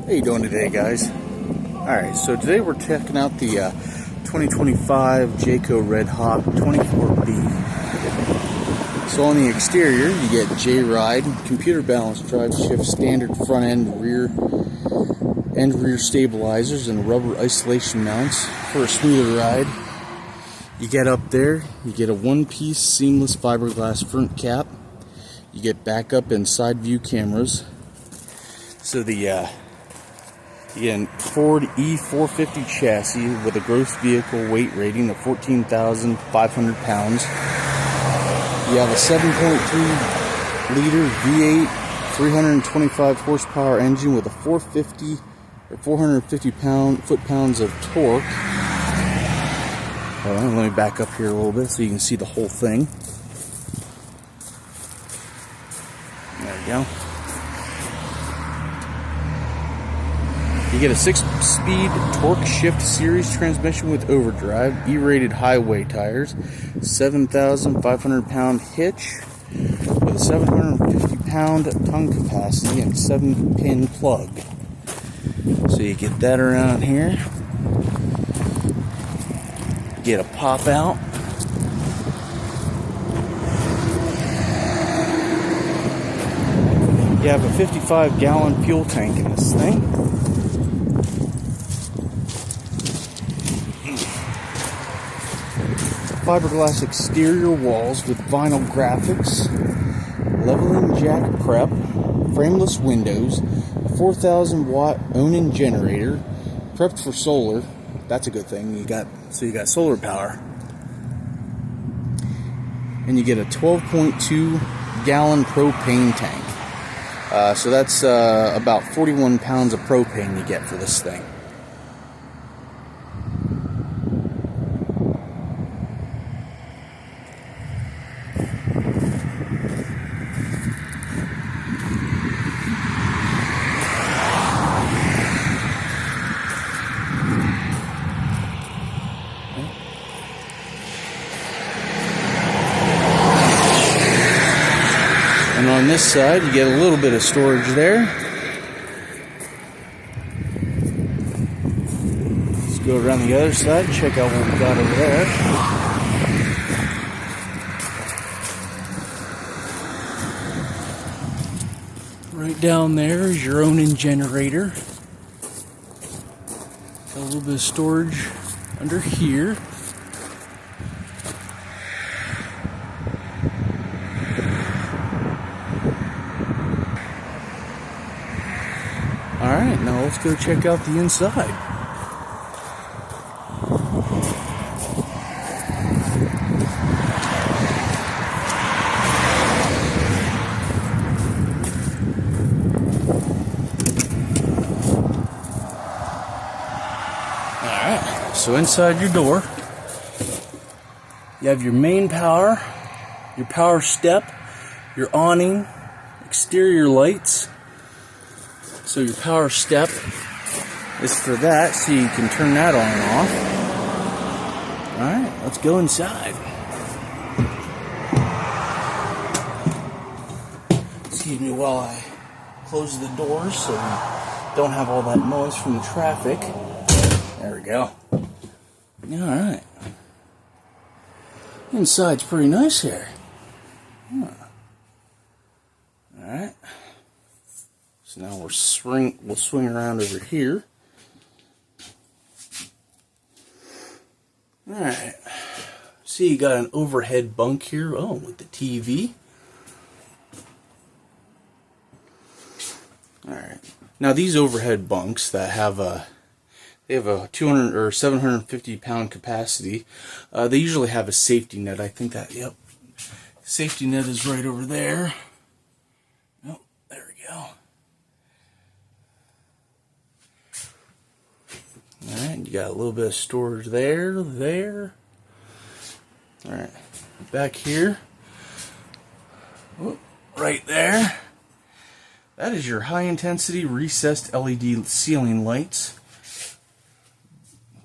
How you doing today, guys? Alright, so today we're checking out the 2025 Jayco Redhawk 24B. So on the exterior, you get JRide, computer balanced driveshaft, standard front end, rear stabilizers, and rubber isolation mounts for a smoother ride. You get up there, you get a one-piece seamless fiberglass front cap. You get backup and side view cameras. So the you get a Ford E450 chassis with a gross vehicle weight rating of 14,500 pounds. You have a 7.3 liter V8 325 horsepower engine with a 450 or 450 foot-pounds of torque. Let me back up here a little bit so you can see the whole thing. There we go. You get a 6-speed torque shift series transmission with overdrive, E-rated highway tires, 7,500 pound hitch with a 750 pound tongue capacity and 7-pin plug. So you get that around here. Get a pop out. You have a 55-gallon fuel tank in this thing. Fiberglass exterior walls with vinyl graphics, leveling jack prep, frameless windows, a 4,000 watt Onan generator, prepped for solar. That's a good thing. You got solar power, and you get a 12.2 gallon propane tank. So that's about 41 pounds of propane you get for this thing. And on this side, you get a little bit of storage there. Let's go around the other side and check out what we got over there. Right down there is your Onan generator. Got a little bit of storage under here. Alright, now let's go check out the inside. Alright, so inside your door, you have your main power, your power step, your awning, exterior lights. So your power step is for that, so you can turn that on and off. Alright, let's go inside. Excuse me while I close the doors so we don't have all that noise from the traffic. There we go. Alright. Inside's pretty nice here. Alright. So now we'll swing around over here. Alright. See, you got an overhead bunk here. Oh, with the TV. Alright. Now these overhead bunks that have a 200 or 750 pound capacity, they usually have a safety net. I think that, yep. Safety net is right over there. Oh, there we go. Alright, you got a little bit of storage there. Alright, back here. Oh, right there. That is your high-intensity recessed LED ceiling lights.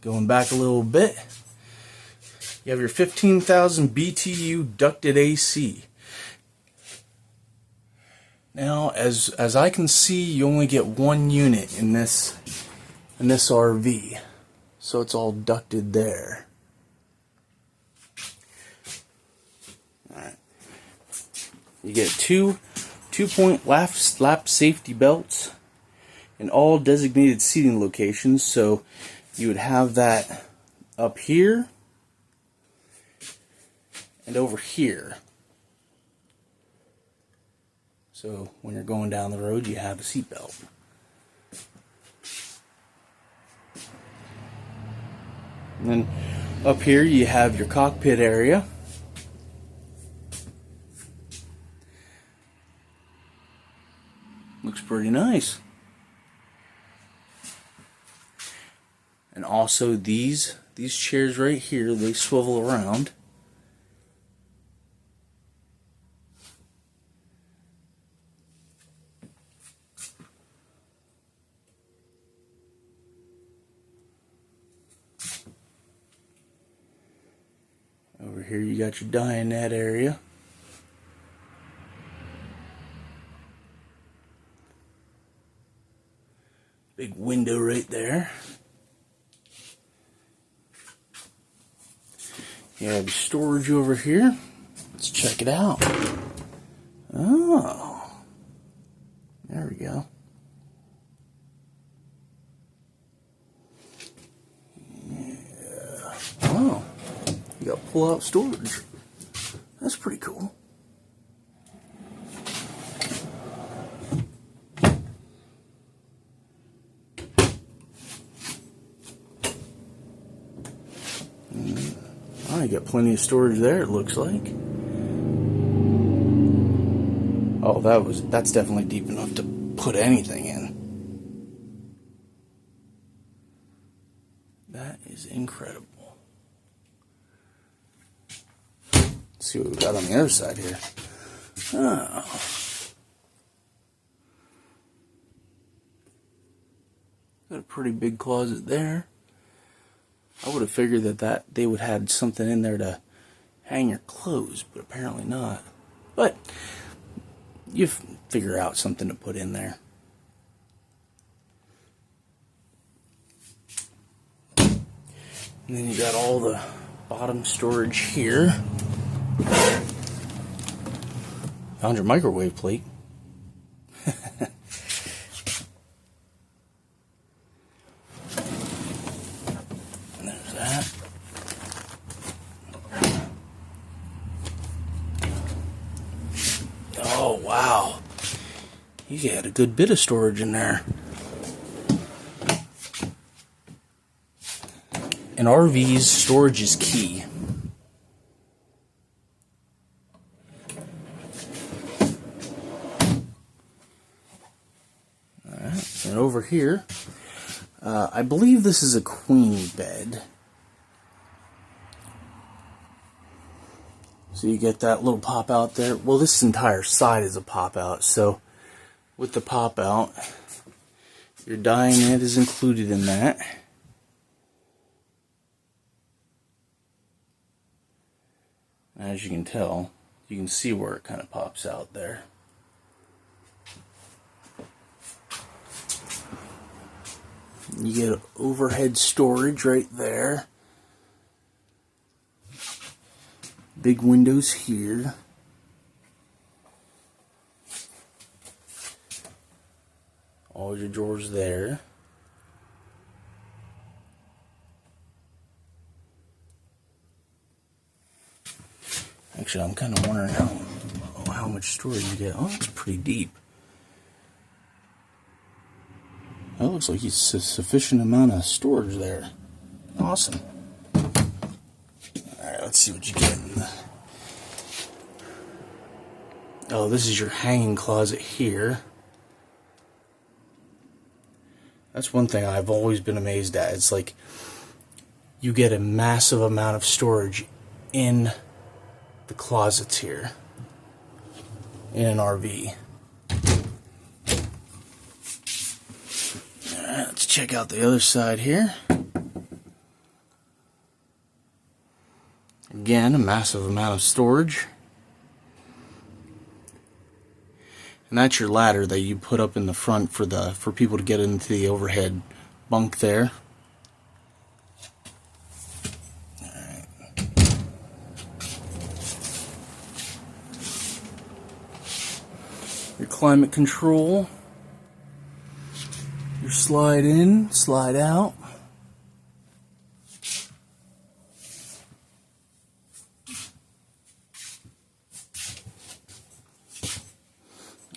Going back a little bit, you have your 15,000 BTU ducted AC. Now, as I can see, you only get one unit in this RV, so it's all ducted there. All right. You get two 2-point lap safety belts in all designated seating locations. So you would have that up here and over here. So when you're going down the road, you have a seat belt. And then up here you have your cockpit area. Looks pretty nice. And also these chairs right here, they swivel around. Over here you got your dinette area. Big window right there. You have your storage over here. Let's check it out. Oh, there we go. Yeah. Oh, you got pull-out storage. That's pretty cool. Oh, you got plenty of storage there, it looks like. Oh, that's definitely deep enough to put anything in. That is incredible. Let's see what we got on the other side here. Oh. Got a pretty big closet there. I would have figured that they would have something in there to hang your clothes, but apparently not. But you figure out something to put in there. And then you got all the bottom storage here. Found your microwave plate. Oh, wow. You had a good bit of storage in there. In RVs, storage is key. Alright, and over here, I believe this is a queen bed. So you get that little pop out there. Well, this entire side is a pop out. So with the pop out, your dinette is included in that. As you can tell, you can see where it kind of pops out there. You get overhead storage right there. Big windows here. All your drawers there. Actually, I'm kind of wondering how much storage you get. Oh, it's pretty deep. That looks like it's a sufficient amount of storage there. Awesome. Alright, let's see what you get in the... Oh, this is your hanging closet here. That's one thing I've always been amazed at. It's like you get a massive amount of storage in the closets here in an RV. Alright, let's check out the other side here. Again, a massive amount of storage. And that's your ladder that you put up in the front for people to get into the overhead bunk there. Alright. Your climate control. Your slide in, slide out.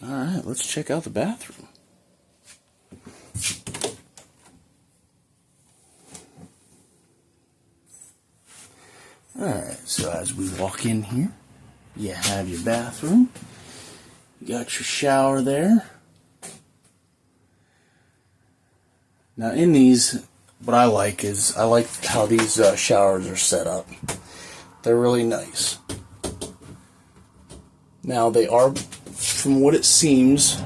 Alright, let's check out the bathroom. Alright, so as we walk in here, you have your bathroom. You got your shower there. Now in these, what I like is, I like how these showers are set up. They're really nice. Now they are, from what it seems,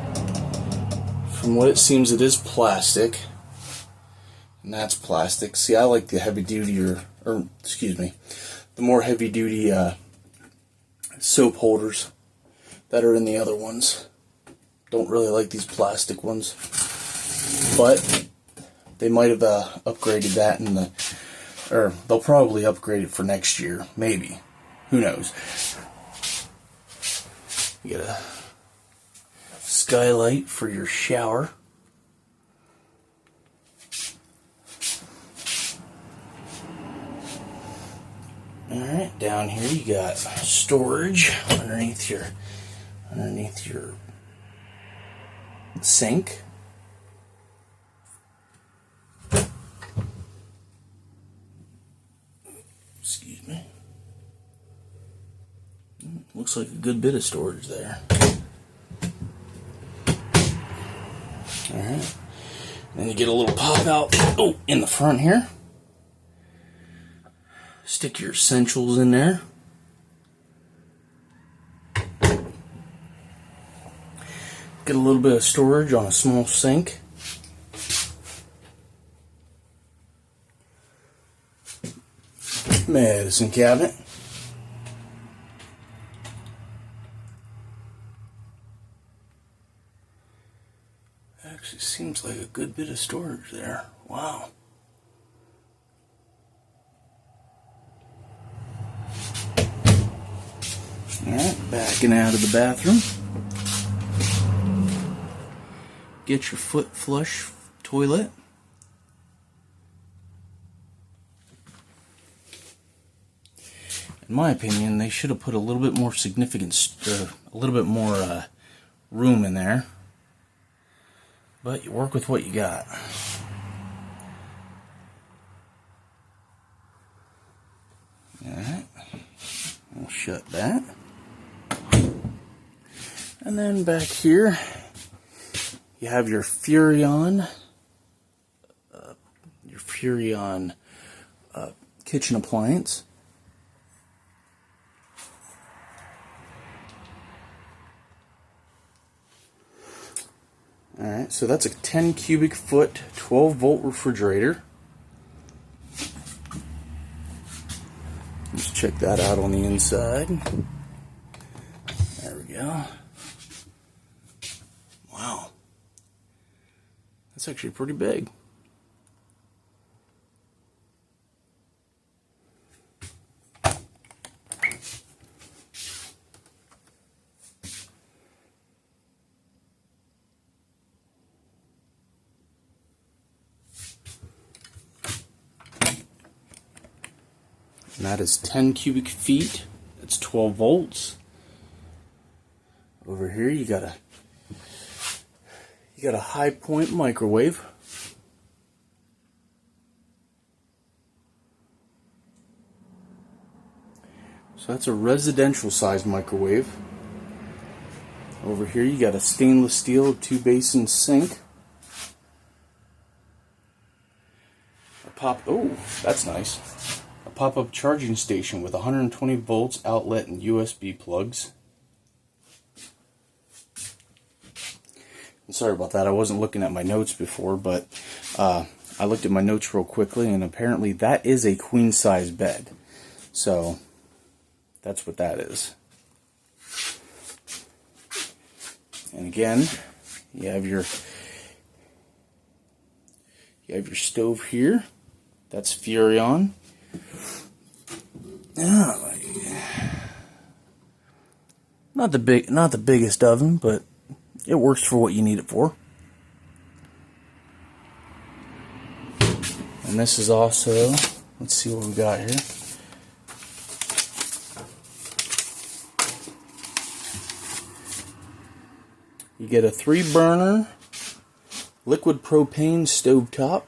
it is plastic. And that's plastic. See, I like the heavy duty, or excuse me, the more heavy duty soap holders that are in the other ones. Don't really like these plastic ones. But they might have upgraded that in the, or they'll probably upgrade it for next year, maybe. Who knows? You get a skylight for your shower. Alright, down here you got storage underneath your sink. Excuse me. Looks like a good bit of storage there. Alright. Then you get a little pop out in the front here. Stick your essentials in there. Get a little bit of storage on a small sink. Medicine cabinet. Actually seems like a good bit of storage there. Wow. Alright, backing out of the bathroom. Get your foot flush toilet. In my opinion, they should have put a little bit more room in there. But you work with what you got. Alright, we'll shut that. And then back here, you have your Furrion kitchen appliance. Alright, so that's a 10 cubic foot, 12 volt refrigerator. Let's check that out on the inside. There we go. Wow. That's actually pretty big. And that is 10 cubic feet. It's 12 volts. Over here you got a high point microwave. So that's a residential size microwave. Over here you got a stainless steel 2-basin sink. Oh, that's nice. A pop-up charging station with 120 volts outlet and USB plugs. Sorry about that, I wasn't looking at my notes before, but I looked at my notes real quickly, and apparently that is a queen size bed. So that's what that is. And again, you have your stove here. That's Furrion. Not the biggest oven, but it works for what you need it for. And this is also, let's see what we got here. You get a 3-burner liquid propane stovetop.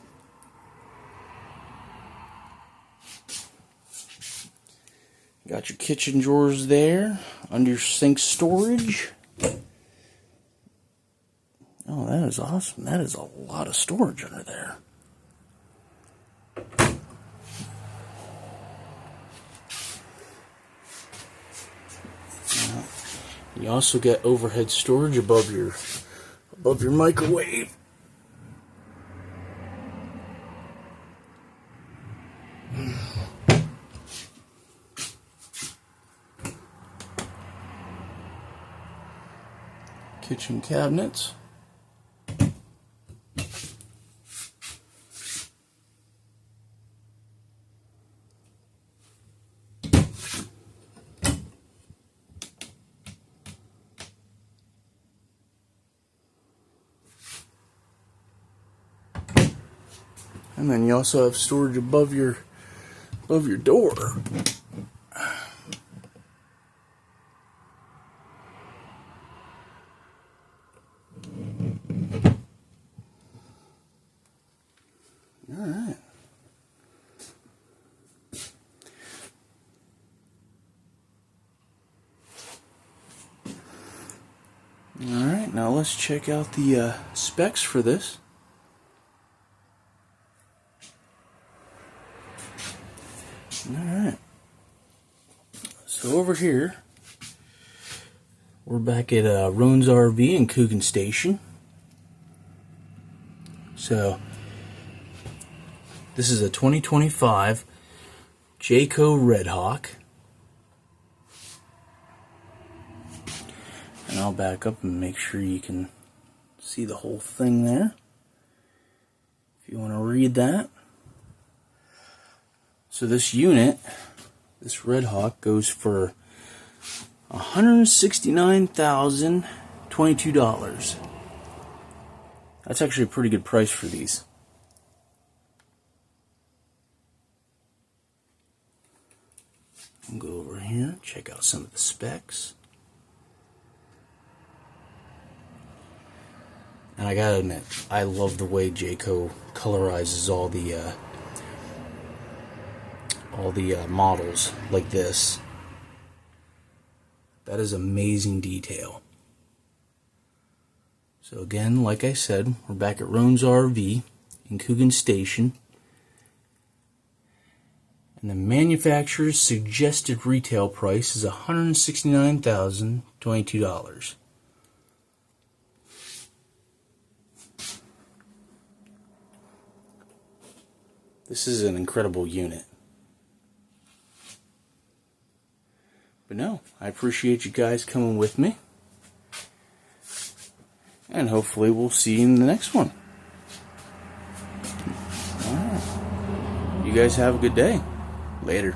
Got your kitchen drawers there, under your sink storage. Oh, that is awesome. That is a lot of storage under there. You also get overhead storage above your microwave. Kitchen cabinets. And then you also have storage above your door. Alright. Alright, now let's check out the specs for this. Alright. So over here, we're back at Rhone's RV in Coogan Station. So, this is a 2025 Jayco Redhawk. And I'll back up and make sure you can see the whole thing there, if you want to read that. So this unit, this Redhawk, goes for $169,022. That's actually a pretty good price for these. I'll go over here, check out some of the specs. And I gotta admit, I love the way Jayco colorizes all the models like this. That is amazing detail. So again, like I said, we're back at Rhone's RV in Coogan Station. And the manufacturer's suggested retail price is $169,022. This is an incredible unit. But no, I appreciate you guys coming with me. And hopefully we'll see you in the next one. Alright. You guys have a good day. Later.